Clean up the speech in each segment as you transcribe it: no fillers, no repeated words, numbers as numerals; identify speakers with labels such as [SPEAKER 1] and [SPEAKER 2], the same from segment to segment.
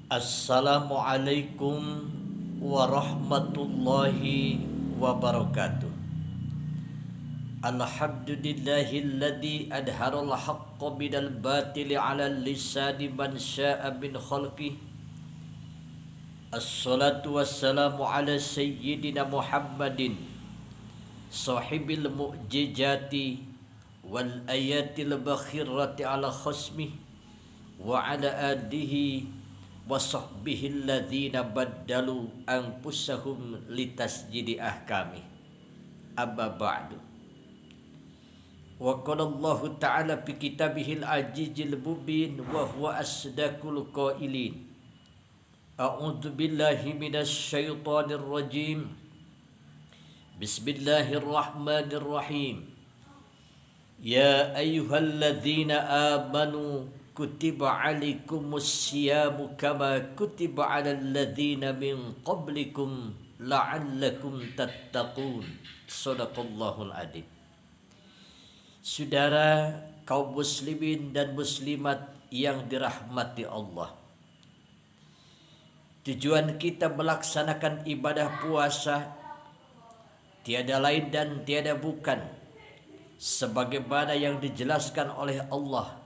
[SPEAKER 1] Assalamualaikum warahmatullahi wabarakatuh. Alhamdulillahilladzi adharal haqqa bidal batili ala lisani man sya'a min khalqih. Assalatu wassalamu ala sayyidina Muhammadin sahibil mu'jizati wal ayatil bakhirati ala khasmih wa ala adihi wa sahbihi alladhina baddalu anfusahum litasjidi ahkami. Amma ba'du. Wa qala Allah ta'ala fi kitabihil ajizil mubin wa huwa asdaqul qailin. A'udzu billahi minasy syaithanir rajim. Bismillahirrahmanirrahim. Ya ayyuhalladzina amanu kutiba alaikumus siyamu kama kutiba alal ladzina min qablikum la'allakum tattaqun. Shadaqallahul adzim. Saudara kaum muslimin dan muslimat yang dirahmati Allah, tujuan kita melaksanakan ibadah puasa tiada lain dan tiada bukan sebagaimana yang dijelaskan oleh Allah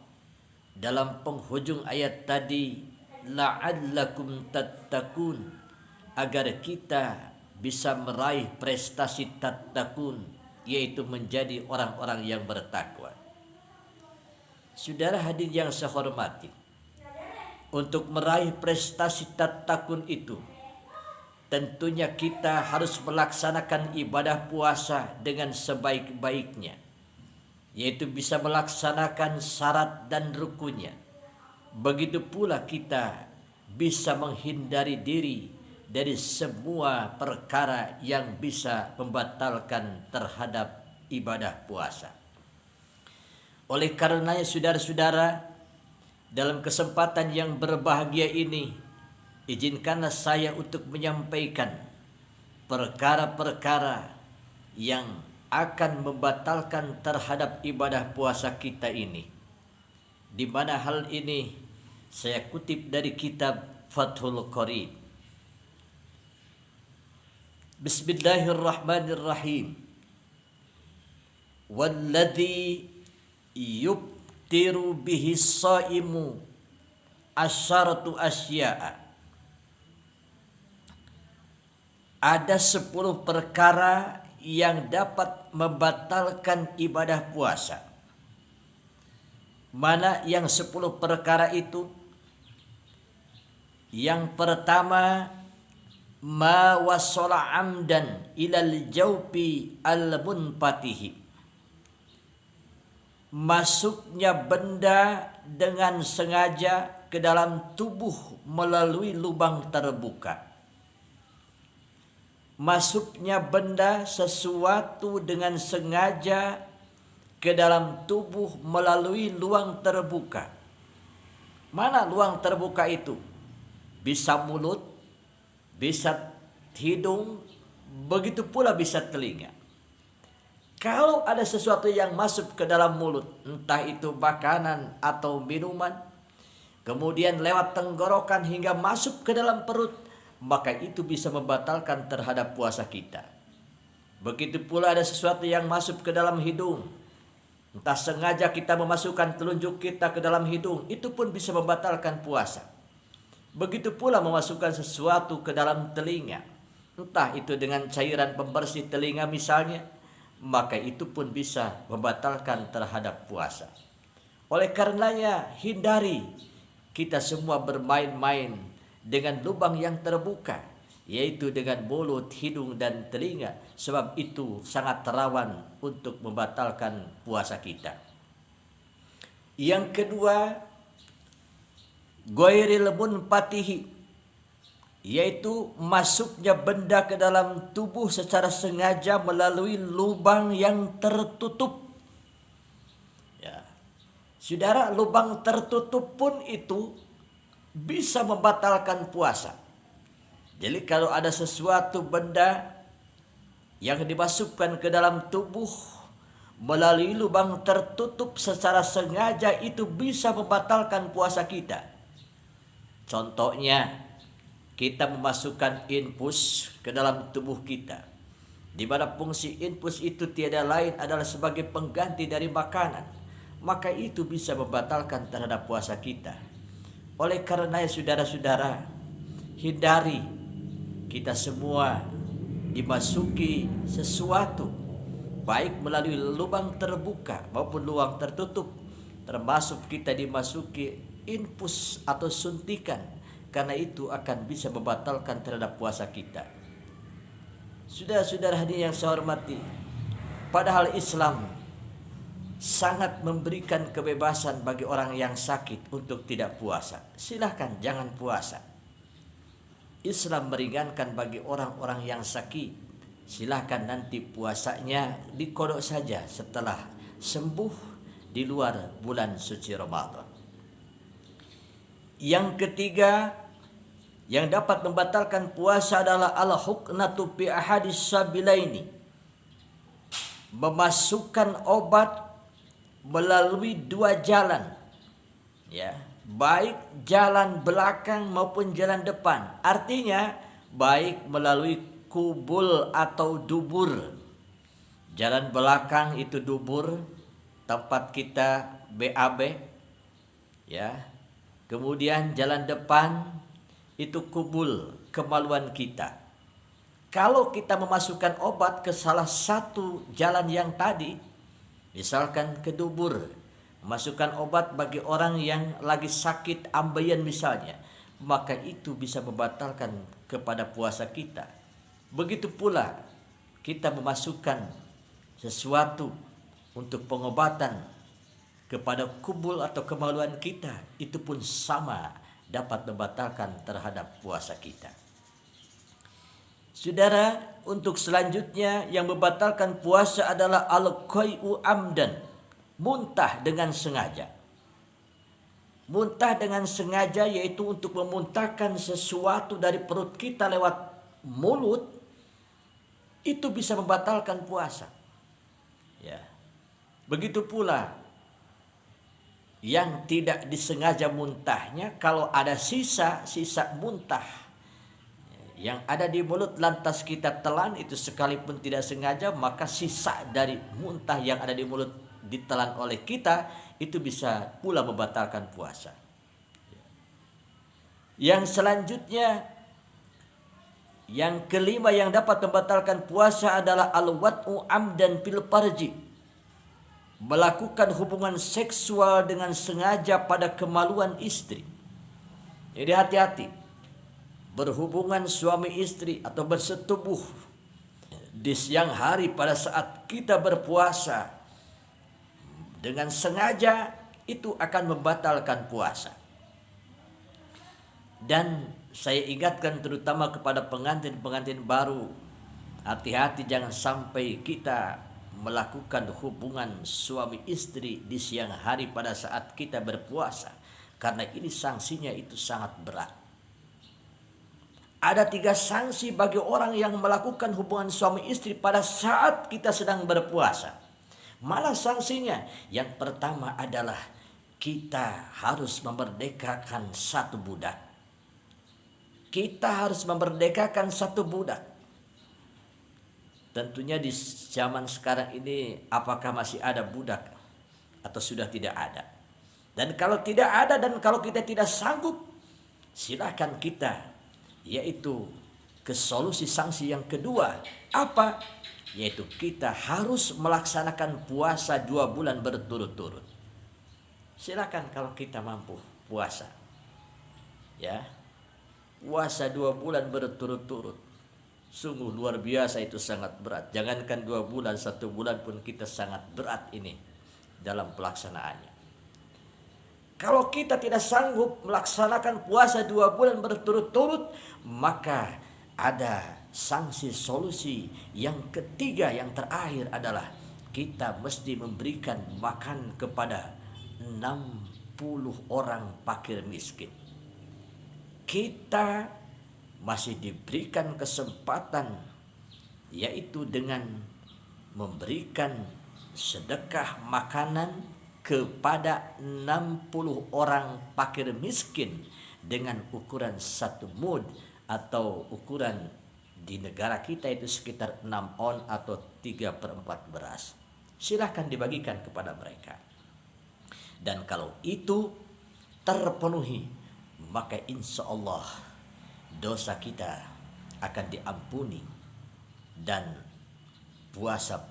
[SPEAKER 1] dalam penghujung ayat tadi, la'allakum tattaqun, agar kita bisa meraih prestasi tattaqun, yaitu menjadi orang-orang yang bertakwa. Saudara hadirin yang saya hormati, untuk meraih prestasi tattaqun itu tentunya kita harus melaksanakan ibadah puasa dengan sebaik-baiknya, yaitu bisa melaksanakan syarat dan rukunnya. Begitu pula kita bisa menghindari diri dari semua perkara yang bisa membatalkan terhadap ibadah puasa. Oleh karenanya saudara-saudara, dalam kesempatan yang berbahagia ini, izinkanlah saya untuk menyampaikan perkara-perkara yang akan membatalkan terhadap ibadah puasa kita ini. Di mana hal ini saya kutip dari kitab Fathul Qarib. Bismillahirrahmanirrahim. Walladzi yubtiru bihi shaimu asyaratu asya'a. Ada 10 perkara yang dapat membatalkan ibadah puasa. Mana yang 10 perkara itu? Yang pertama, ma wasala amdan ilal jawfi al-munfatihi. Masuknya benda dengan sengaja ke dalam tubuh melalui lubang terbuka. Masuknya benda sesuatu dengan sengaja ke dalam tubuh melalui luang terbuka. Mana luang terbuka itu? Bisa mulut, bisa hidung, begitu pula bisa telinga. Kalau ada sesuatu yang masuk ke dalam mulut, entah itu makanan atau minuman, kemudian lewat tenggorokan hingga masuk ke dalam perut, maka itu bisa membatalkan terhadap puasa kita. Begitu pula ada sesuatu yang masuk ke dalam hidung, entah sengaja kita memasukkan telunjuk kita ke dalam hidung, itu pun bisa membatalkan puasa. Begitu pula memasukkan sesuatu ke dalam telinga, entah itu dengan cairan pembersih telinga misalnya, maka itu pun bisa membatalkan terhadap puasa. Oleh karenanya hindari kita semua bermain-main dengan lubang yang terbuka, yaitu dengan mulut, hidung, dan telinga, sebab itu sangat rawan untuk membatalkan puasa kita. Yang kedua, ghairil munfatihi, yaitu masuknya benda ke dalam tubuh secara sengaja melalui lubang yang tertutup. Ya. Saudara, lubang tertutup pun itu bisa membatalkan puasa. Jadi kalau ada sesuatu benda yang dimasukkan ke dalam tubuh melalui lubang tertutup secara sengaja, itu bisa membatalkan puasa kita. Contohnya, kita memasukkan infus ke dalam tubuh kita, di mana fungsi infus itu tiada lain adalah sebagai pengganti dari makanan, maka itu bisa membatalkan terhadap puasa kita. Oleh karena saudara-saudara, hindari kita semua dimasuki sesuatu, baik melalui lubang terbuka maupun lubang tertutup, termasuk kita dimasuki infus atau suntikan, karena itu akan bisa membatalkan terhadap puasa kita. Saudara-saudara hadirin yang saya hormati, padahal Islam sangat memberikan kebebasan bagi orang yang sakit untuk tidak puasa. Silahkan jangan puasa. Islam meringankan bagi orang-orang yang sakit. Silahkan nanti puasanya dikodok saja setelah sembuh di luar bulan suci Ramadan. Yang ketiga, yang dapat membatalkan puasa adalah al-huknatu bi ahadis sabilaini. Memasukkan obat melalui dua jalan. Ya, baik jalan belakang maupun jalan depan. Artinya baik melalui kubul atau dubur. Jalan belakang itu dubur, tempat kita BAB, ya. Kemudian jalan depan itu kubul, kemaluan kita. Kalau kita memasukkan obat ke salah satu jalan yang tadi, misalkan ke dubur, memasukkan obat bagi orang yang lagi sakit ambeien misalnya, maka itu bisa membatalkan kepada puasa kita. Begitu pula kita memasukkan sesuatu untuk pengobatan kepada kubul atau kemaluan kita, itu pun sama dapat membatalkan terhadap puasa kita. Saudara, untuk selanjutnya yang membatalkan puasa adalah al-qai'u amdan, muntah dengan sengaja. Muntah dengan sengaja yaitu untuk memuntahkan sesuatu dari perut kita lewat mulut, itu bisa membatalkan puasa. Ya. Begitu pula yang tidak disengaja muntahnya, kalau ada sisa muntah yang ada di mulut lantas kita telan, itu sekalipun tidak sengaja, maka sisa dari muntah yang ada di mulut ditelan oleh kita, itu bisa pula membatalkan puasa. Yang selanjutnya, yang kelima yang dapat membatalkan puasa adalah al-wat'u amdan fil farji. Melakukan hubungan seksual dengan sengaja pada kemaluan istri. Jadi hati-hati. Berhubungan suami istri atau bersetubuh di siang hari pada saat kita berpuasa dengan sengaja, itu akan membatalkan puasa. Dan saya ingatkan terutama kepada pengantin-pengantin baru, hati-hati jangan sampai kita melakukan hubungan suami istri di siang hari pada saat kita berpuasa, karena ini sanksinya itu sangat berat. Ada 3 sanksi bagi orang yang melakukan hubungan suami istri pada saat kita sedang berpuasa. Mana sanksinya? Yang pertama adalah kita harus memerdekakan satu budak. Kita harus memerdekakan satu budak. Tentunya di zaman sekarang ini apakah masih ada budak atau sudah tidak ada? Dan kalau tidak ada dan kalau kita tidak sanggup, silakan kita yaitu ke solusi sanksi yang kedua. Apa? Yaitu kita harus melaksanakan puasa 2 bulan berturut-turut. Silakan kalau kita mampu puasa. Ya. Puasa 2 bulan berturut-turut. Sungguh luar biasa, itu sangat berat. Jangankan 2 bulan, 1 bulan pun kita sangat berat ini dalam pelaksanaannya. Kalau kita tidak sanggup melaksanakan puasa 2 bulan berturut-turut, maka ada sanksi solusi yang ketiga, yang terakhir adalah kita mesti memberikan makan kepada 60 orang fakir miskin. Kita masih diberikan kesempatan, yaitu dengan memberikan sedekah makanan kepada 60 orang fakir miskin dengan ukuran 1 mud atau ukuran di negara kita itu sekitar 6 on atau 3/4 beras. Silahkan dibagikan kepada mereka. Dan kalau itu terpenuhi, maka insya Allah dosa kita akan diampuni dan puasa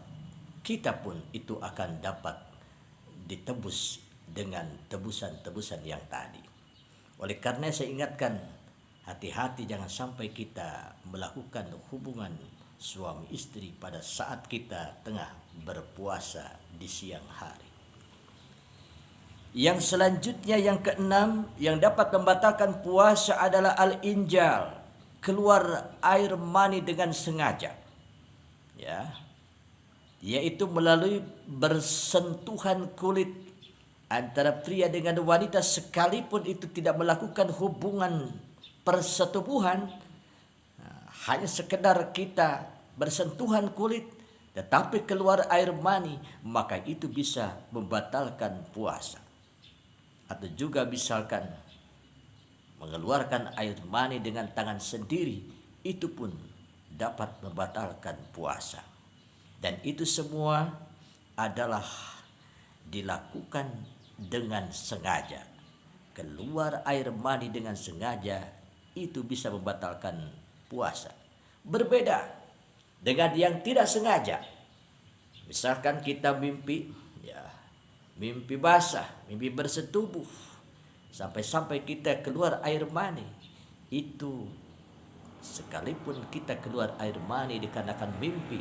[SPEAKER 1] kita pun itu akan dapat ditebus dengan tebusan-tebusan yang tadi. Oleh karena saya ingatkan, hati-hati jangan sampai kita melakukan hubungan suami istri pada saat kita tengah berpuasa di siang hari. Yang selanjutnya yang keenam yang dapat membatalkan puasa adalah al-injal, keluar air mani dengan sengaja. Ya. Yaitu melalui bersentuhan kulit antara pria dengan wanita sekalipun itu tidak melakukan hubungan persetubuhan, hanya sekedar kita bersentuhan kulit tetapi keluar air mani, maka itu bisa membatalkan puasa. Atau juga misalkan mengeluarkan air mani dengan tangan sendiri, itu pun dapat membatalkan puasa. Dan itu semua adalah dilakukan dengan sengaja. Keluar air mani dengan sengaja itu bisa membatalkan puasa. Berbeda dengan yang tidak sengaja. Misalkan kita mimpi basah, mimpi bersetubuh, sampai-sampai kita keluar air mani. Itu sekalipun kita keluar air mani dikarenakan mimpi,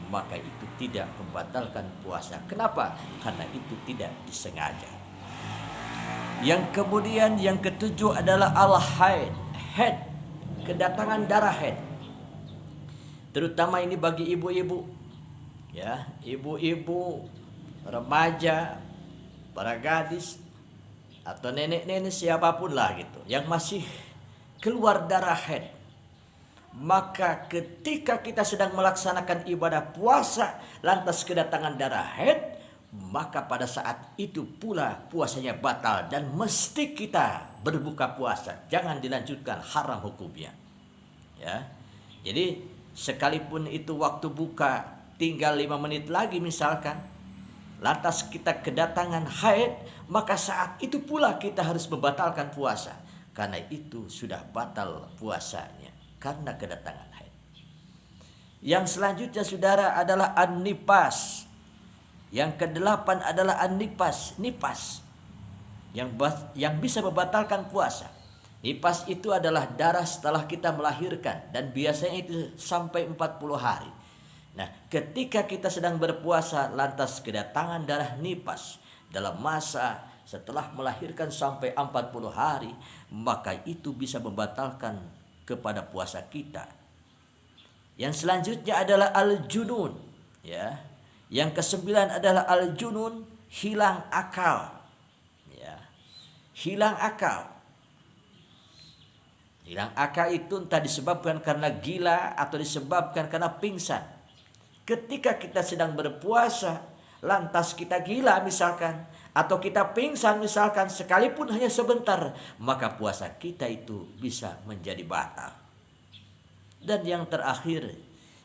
[SPEAKER 1] maka itu tidak membatalkan puasa. Kenapa? Karena itu tidak disengaja. Yang kemudian yang ketujuh adalah al-haid, kedatangan darah haid. Terutama ini bagi ibu-ibu, ya, ibu-ibu, remaja, para gadis atau nenek-nenek siapapun lah gitu yang masih keluar darah haid. Maka ketika kita sedang melaksanakan ibadah puasa lantas kedatangan darah haid, maka pada saat itu pula puasanya batal dan mesti kita berbuka puasa. Jangan dilanjutkan, haram hukumnya. Ya. Jadi sekalipun itu waktu buka tinggal 5 menit lagi misalkan, lantas kita kedatangan haid, maka saat itu pula kita harus membatalkan puasa. Karena itu sudah batal puasanya, karena kedatangan haid. Yang selanjutnya saudara adalah an-nifas. Yang kedelapan adalah an-nifas, nipas. Yang bisa membatalkan puasa. Nifas itu adalah darah setelah kita melahirkan dan biasanya itu sampai 40 hari. Nah, ketika kita sedang berpuasa lantas kedatangan darah nifas dalam masa setelah melahirkan sampai 40 hari, maka itu bisa membatalkan kepada puasa kita. Yang selanjutnya adalah al-junun, ya. Yang ke-9 adalah al-junun, hilang akal. Ya. Hilang akal. Hilang akal itu entah disebabkan karena gila atau disebabkan karena pingsan. Ketika kita sedang berpuasa, lantas kita gila misalkan, atau kita pingsan misalkan, sekalipun hanya sebentar, maka puasa kita itu bisa menjadi batal. Dan yang terakhir,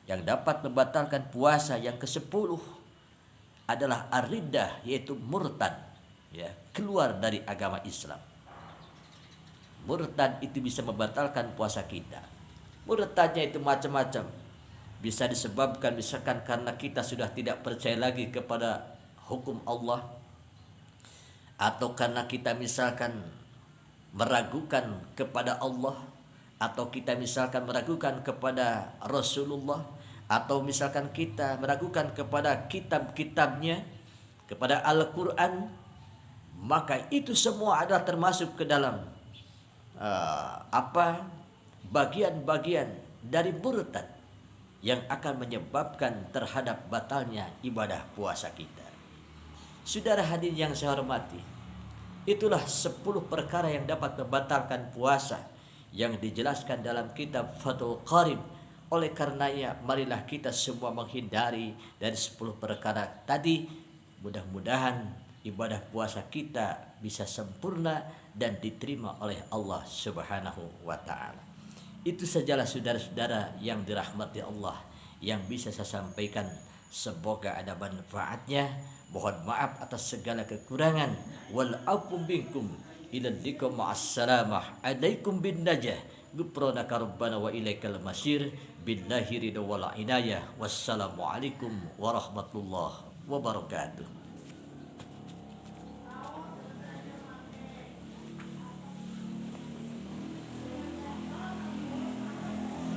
[SPEAKER 1] yang dapat membatalkan puasa yang ke-10 adalah ar-riddah, yaitu murtad, ya, keluar dari agama Islam. Murtad itu bisa membatalkan puasa kita. Murtadnya itu macam-macam. Bisa disebabkan misalkan karena kita sudah tidak percaya lagi kepada hukum Allah, atau karena kita misalkan meragukan kepada Allah, atau kita misalkan meragukan kepada Rasulullah, atau misalkan kita meragukan kepada kitab-kitabnya, kepada Al-Quran, maka itu semua adalah termasuk ke dalam bagian-bagian dari murtad yang akan menyebabkan terhadap batalnya ibadah puasa kita. Saudara hadirin yang saya hormati, itulah 10 perkara yang dapat membatalkan puasa yang dijelaskan dalam kitab Fathul Qarib. Oleh karenanya marilah kita semua menghindari dari 10 perkara tadi. Mudah-mudahan ibadah puasa kita bisa sempurna dan diterima oleh Allah Subhanahu wa taala. Itu sajalah saudara-saudara yang dirahmati Allah yang bisa saya sampaikan. Semoga ada manfaatnya. Mohon maaf atas segala kekurangan. Wal afu minkum ila liqa ma'assalamah. Alaikum bin najah. Gufranaka rabbana wa ilaikal masir. Billahi ridha wal inayah. Wassalamualaikum warahmatullahi wabarakatuh.